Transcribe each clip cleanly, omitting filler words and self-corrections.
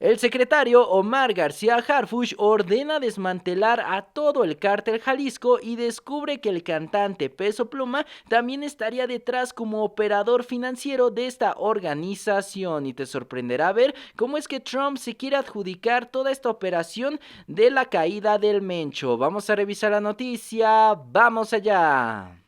El secretario Omar García Harfuch ordena desmantelar a todo el cártel Jalisco y descubre que el cantante Peso Pluma también estaría detrás como operador financiero de esta organización. Y te sorprenderá ver cómo es que Trump se quiere adjudicar toda esta operación de la caída del Mencho. Vamos a revisar la noticia, vamos allá.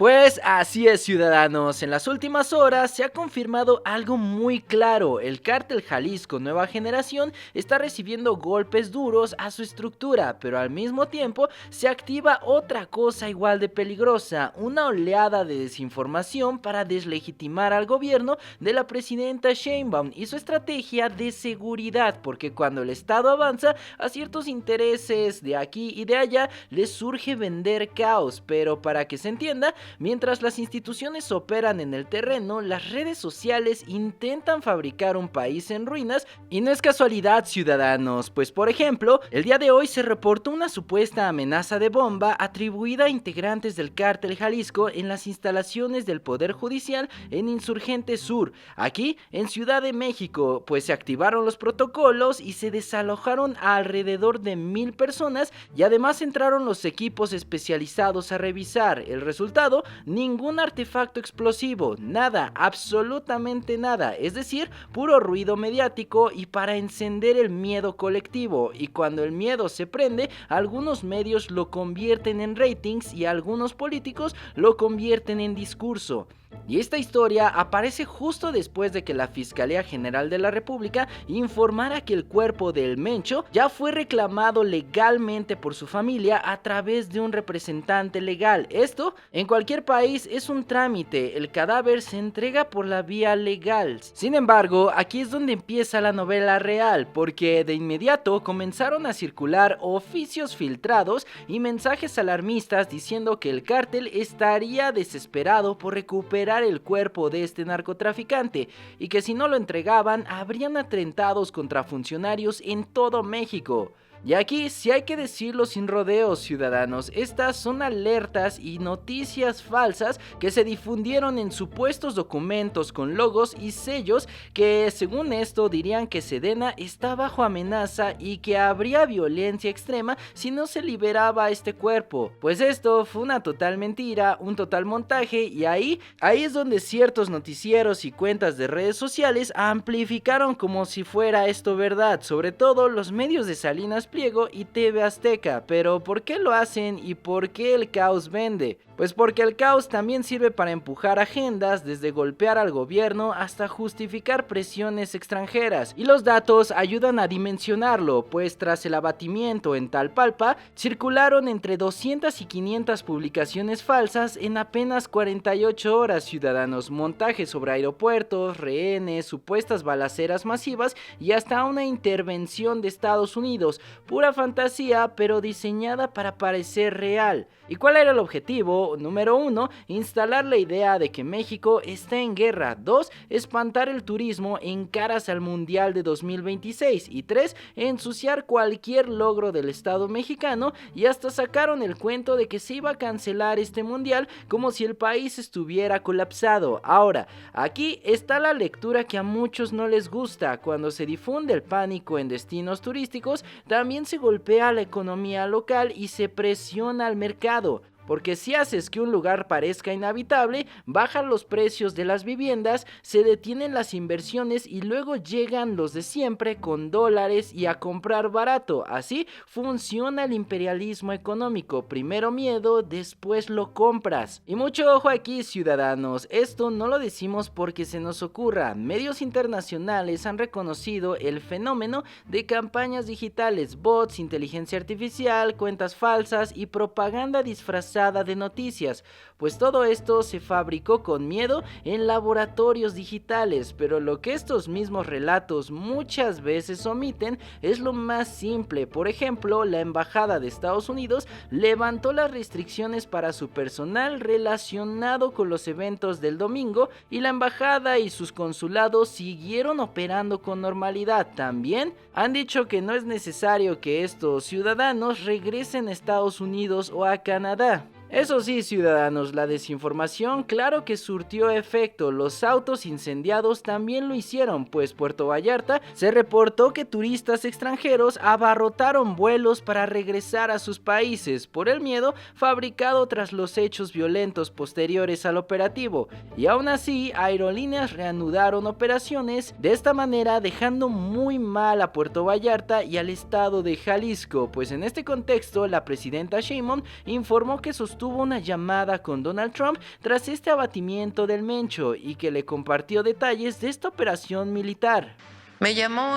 Pues así es, ciudadanos. En las últimas horas se ha confirmado algo muy claro. El cártel Jalisco Nueva Generación está recibiendo golpes duros a su estructura, pero al mismo tiempo se activa otra cosa igual de peligrosa, una oleada de desinformación para deslegitimar al gobierno de la presidenta Sheinbaum y su estrategia de seguridad, porque cuando el Estado avanza a ciertos intereses de aquí y de allá, les surge vender caos, pero para que se entienda, mientras las instituciones operan en el terreno, las redes sociales intentan fabricar un país en ruinas y no es casualidad, ciudadanos, pues por ejemplo, el día de hoy se reportó una supuesta amenaza de bomba atribuida a integrantes del cártel Jalisco en las instalaciones del Poder Judicial en Insurgente Sur, aquí en Ciudad de México, pues se activaron los protocolos y se desalojaron a alrededor de 1000 personas y además entraron los equipos especializados a revisar. El resultado, ningún artefacto explosivo, nada, absolutamente nada, es decir, puro ruido mediático y para encender el miedo colectivo. Y cuando el miedo se prende, algunos medios lo convierten en ratings y algunos políticos lo convierten en discurso. Y esta historia aparece justo después de que la Fiscalía General de la República informara que el cuerpo del Mencho ya fue reclamado legalmente por su familia a través de un representante legal. Esto, en cualquier país, es un trámite, el cadáver se entrega por la vía legal. Sin embargo, aquí es donde empieza la novela real, porque de inmediato comenzaron a circular oficios filtrados y mensajes alarmistas diciendo que el cártel estaría desesperado por recuperar el cuerpo de este narcotraficante y que si no lo entregaban habrían atentados contra funcionarios en todo México. Y aquí sí hay que decirlo sin rodeos, ciudadanos, estas son alertas y noticias falsas que se difundieron en supuestos documentos con logos y sellos que según esto dirían que Sedena está bajo amenaza y que habría violencia extrema si no se liberaba este cuerpo. Pues esto fue una total mentira, un total montaje y ahí es donde ciertos noticieros y cuentas de redes sociales amplificaron como si fuera esto verdad, sobre todo los medios de Salinas Pliego y TV Azteca. Pero ¿por qué lo hacen y por qué el caos vende? Pues porque el caos también sirve para empujar agendas, desde golpear al gobierno hasta justificar presiones extranjeras. Y los datos ayudan a dimensionarlo, pues tras el abatimiento en Talpalpa, circularon entre 200 y 500 publicaciones falsas en apenas 48 horas, ciudadanos. Montajes sobre aeropuertos, rehenes, supuestas balaceras masivas y hasta una intervención de Estados Unidos. Pura fantasía, pero diseñada para parecer real. ¿Y cuál era el objetivo? Número 1, instalar la idea de que México está en guerra. 2, espantar el turismo en caras al Mundial de 2026. Y 3, ensuciar cualquier logro del Estado mexicano y hasta sacaron el cuento de que se iba a cancelar este Mundial como si el país estuviera colapsado. Ahora, aquí está la lectura que a muchos no les gusta. Cuando se difunde el pánico en destinos turísticos, también se golpea la economía local y se presiona al mercado. Porque si haces que un lugar parezca inhabitable, bajan los precios de las viviendas, se detienen las inversiones y luego llegan los de siempre con dólares y a comprar barato. Así funciona el imperialismo económico. Primero miedo, después lo compras. Y mucho ojo aquí, ciudadanos. Esto no lo decimos porque se nos ocurra. Medios internacionales han reconocido el fenómeno de campañas digitales, bots, inteligencia artificial, cuentas falsas y propaganda disfrazada de noticias, pues todo esto se fabricó con miedo en laboratorios digitales, pero lo que estos mismos relatos muchas veces omiten es lo más simple. Por ejemplo, la embajada de Estados Unidos levantó las restricciones para su personal relacionado con los eventos del domingo y la embajada y sus consulados siguieron operando con normalidad. También han dicho que no es necesario que estos ciudadanos regresen a Estados Unidos o a Canadá. Eso sí, ciudadanos, la desinformación claro que surtió efecto. Los autos incendiados también lo hicieron, pues Puerto Vallarta se reportó que turistas extranjeros abarrotaron vuelos para regresar a sus países por el miedo fabricado tras los hechos violentos posteriores al operativo. Y aún así, aerolíneas reanudaron operaciones de esta manera, dejando muy mal a Puerto Vallarta y al estado de Jalisco, pues en este contexto la presidenta Sheinbaum informó que sostuvo una llamada con Donald Trump tras este abatimiento del Mencho y que le compartió detalles de esta operación militar. Me llamó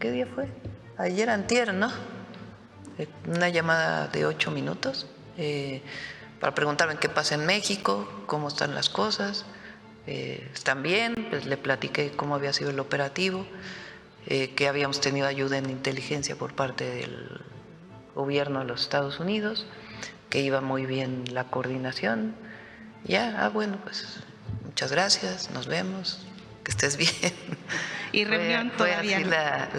¿qué día fue? Ayer antier, ¿no? Una llamada de 8 minutos para preguntarme qué pasa en México, cómo están las cosas. ¿Están bien? Pues le platiqué cómo había sido el operativo, que habíamos tenido ayuda en inteligencia por parte del gobierno de los Estados Unidos, que iba muy bien la coordinación. Ya, bueno, pues muchas gracias, nos vemos, que estés bien. Y reunión todavía no.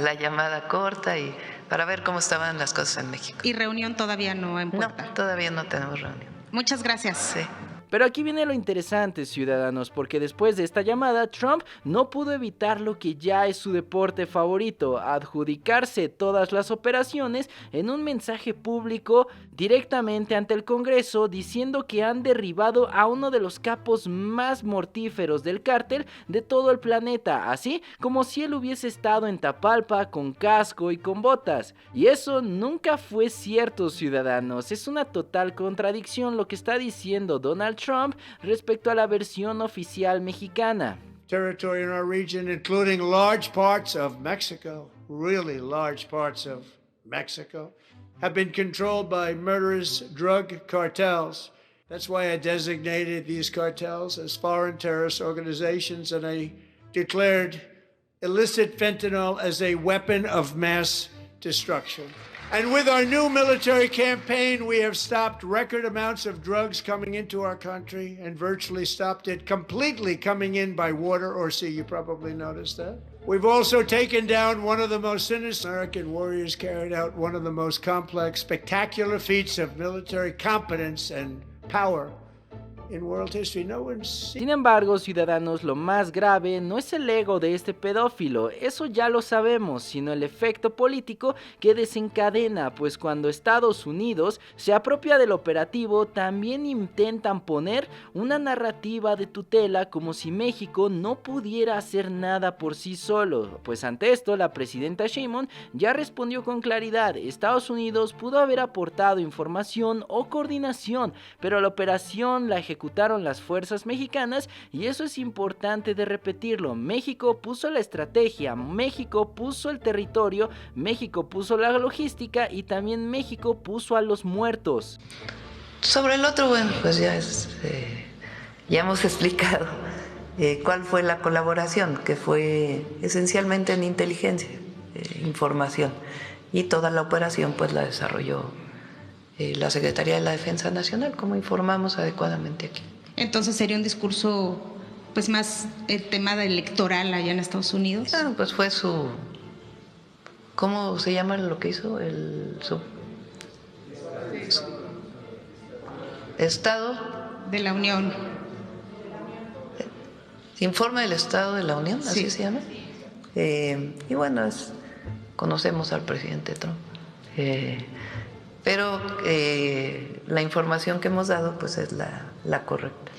La llamada corta y para ver cómo estaban las cosas en México. Y reunión todavía no en puerta. No, todavía no tenemos reunión. Muchas gracias. Sí. Pero aquí viene lo interesante, ciudadanos, porque después de esta llamada, Trump no pudo evitar lo que ya es su deporte favorito, adjudicarse todas las operaciones en un mensaje público directamente ante el Congreso, diciendo que han derribado a uno de los capos más mortíferos del cártel de todo el planeta, así como si él hubiese estado en Tapalpa con casco y con botas. Y eso nunca fue cierto, ciudadanos, es una total contradicción lo que está diciendo Donald Trump respecto a la versión oficial mexicana. Territory in our region, including large parts of Mexico, really large parts of Mexico, have been controlled by murderous drug cartels. That's why I designated these cartels as foreign terrorist organizations, and I declared illicit fentanyl as a weapon of mass destruction. And with our new military campaign, we have stopped record amounts of drugs coming into our country and virtually stopped it completely coming in by water or sea. You probably noticed that. We've also taken down one of the most sinister. American warriors carried out one of the most complex, spectacular feats of military competence and power in world history. No one's seen. Sin embargo, ciudadanos, lo más grave no es el ego de este pedófilo, eso ya lo sabemos, sino el efecto político que desencadena, pues cuando Estados Unidos se apropia del operativo, también intentan poner una narrativa de tutela como si México no pudiera hacer nada por sí solo, pues ante esto la presidenta Sheinbaum ya respondió con claridad: Estados Unidos pudo haber aportado información o coordinación, pero la operación la ejecutaron las fuerzas mexicanas y eso es importante de repetirlo. México puso la estrategia, México puso el territorio, México puso la logística y también México puso a los muertos. Sobre el otro, bueno, pues ya hemos explicado cuál fue la colaboración, que fue esencialmente en inteligencia, información, y toda la operación pues la desarrolló la Secretaría de la Defensa Nacional, como informamos adecuadamente aquí. Entonces sería un discurso pues más el tema electoral allá en Estados Unidos. Claro, pues fue ¿cómo se llama lo que hizo? Su Estado de la Unión. Informe del Estado de la Unión, así se llama. Y bueno, conocemos al presidente Trump. Pero la información que hemos dado pues es la correcta.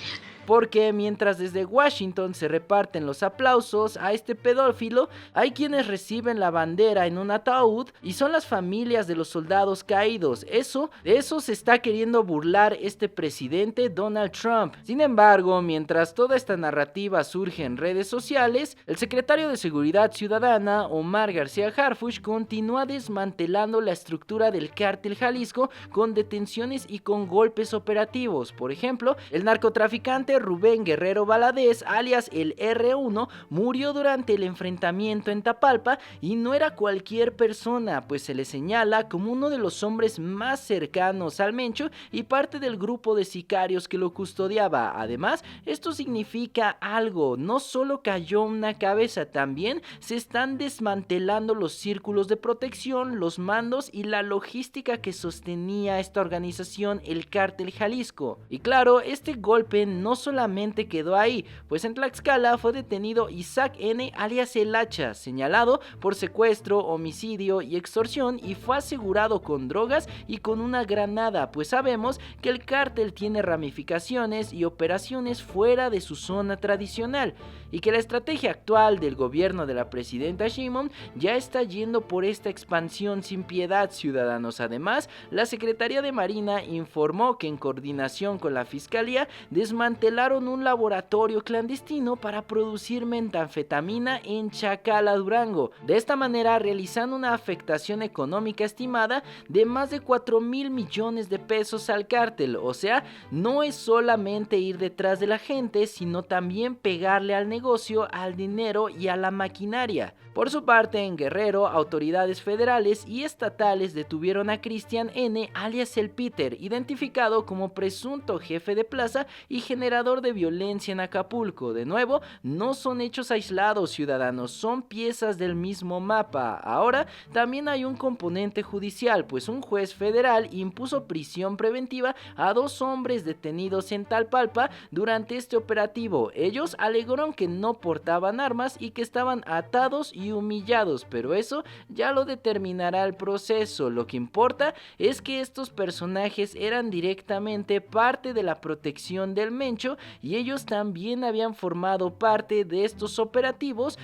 Porque mientras desde Washington se reparten los aplausos a este pedófilo, hay quienes reciben la bandera en un ataúd y son las familias de los soldados caídos. De eso se está queriendo burlar este presidente Donald Trump. Sin embargo, mientras toda esta narrativa surge en redes sociales, el secretario de Seguridad Ciudadana, Omar García Harfuch, continúa desmantelando la estructura del cártel Jalisco con detenciones y con golpes operativos. Por ejemplo, el narcotraficante nombre Rubén Guerrero Valadez, alias el R1, murió durante el enfrentamiento en Tapalpa y no era cualquier persona, pues se le señala como uno de los hombres más cercanos al Mencho y parte del grupo de sicarios que lo custodiaba. Además, esto significa algo, no solo cayó una cabeza, también se están desmantelando los círculos de protección, los mandos y la logística que sostenía esta organización, el Cártel Jalisco. Y claro, este golpe no solamente quedó ahí, pues en Tlaxcala fue detenido Isaac N. alias El Hacha, señalado por secuestro, homicidio y extorsión, y fue asegurado con drogas y con una granada, pues sabemos que el cártel tiene ramificaciones y operaciones fuera de su zona tradicional, y que la estrategia actual del gobierno de la presidenta Sheinbaum ya está yendo por esta expansión sin piedad, ciudadanos. Además, la Secretaría de Marina informó que en coordinación con la Fiscalía desmantelaron un laboratorio clandestino para producir metanfetamina en Chacala, Durango, de esta manera realizando una afectación económica estimada de más de 4,000 millones de pesos al cártel. O sea, no es solamente ir detrás de la gente, sino también pegarle al negocio, al dinero y a la maquinaria. Por su parte, en Guerrero, autoridades federales y estatales detuvieron a Cristian N. alias el Peter, identificado como presunto jefe de plaza y generador de violencia en Acapulco. De nuevo, no son hechos aislados, ciudadanos, son piezas del mismo mapa. Ahora, también hay un componente judicial, pues un juez federal impuso prisión preventiva a 2 hombres detenidos en Talpalpa durante este operativo. Ellos alegaron que no portaban armas y que estaban atados y humillados, pero eso ya lo determinará el proceso. Lo que importa es que estos personajes eran directamente parte de la protección del Mencho y ellos también habían formado parte de estos operativos,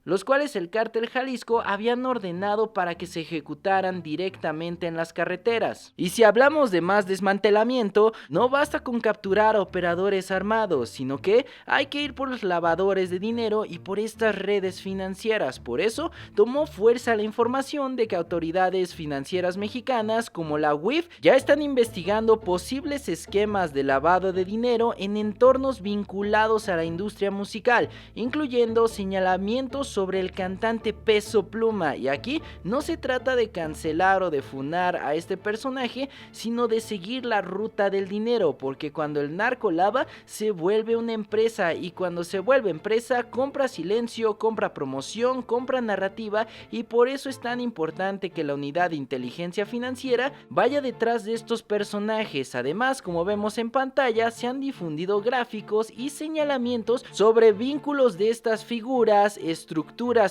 los cuales el Cártel Jalisco habían ordenado para que se ejecutaran directamente en las carreteras. Y si hablamos de más desmantelamiento, no basta con capturar a operadores armados, sino que hay que ir por los lavadores de dinero y por estas redes financieras. Por eso tomó fuerza la información de que autoridades financieras mexicanas como la UIF ya están investigando posibles esquemas de lavado de dinero en entornos vinculados a la industria musical, incluyendo señalamientos sobre el cantante Peso Pluma. Y aquí no se trata de cancelar o de funar a este personaje, sino de seguir la ruta del dinero, porque cuando el narco lava se vuelve una empresa, y cuando se vuelve empresa compra silencio, compra promoción, compra narrativa, y por eso es tan importante que la unidad de inteligencia financiera vaya detrás de estos personajes. Además, como vemos en pantalla, se han difundido gráficos y señalamientos sobre vínculos de estas figuras, estructuras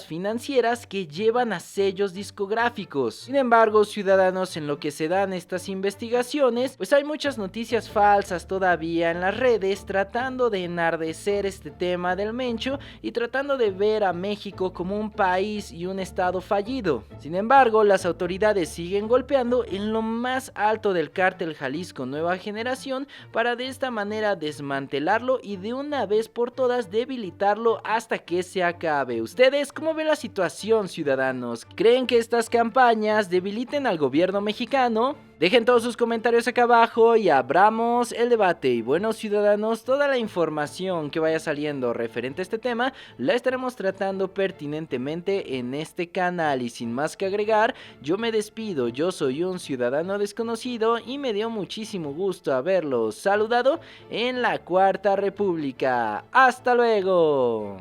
financieras que llevan a sellos discográficos. Sin embargo, ciudadanos, en lo que se dan estas investigaciones, pues hay muchas noticias falsas todavía en las redes tratando de enardecer este tema del Mencho y tratando de ver a México como un país y un estado fallido. Sin embargo, las autoridades siguen golpeando en lo más alto del Cártel Jalisco Nueva Generación para de esta manera desmantelarlo y de una vez por todas debilitarlo hasta que se acabe. ¿Ustedes cómo ven la situación, ciudadanos? ¿Creen que estas campañas debiliten al gobierno mexicano? Dejen todos sus comentarios acá abajo y abramos el debate. Y bueno, ciudadanos, toda la información que vaya saliendo referente a este tema la estaremos tratando pertinentemente en este canal. Y sin más que agregar, yo me despido. Yo soy un ciudadano desconocido y me dio muchísimo gusto haberlos saludado en la Cuarta República. ¡Hasta luego!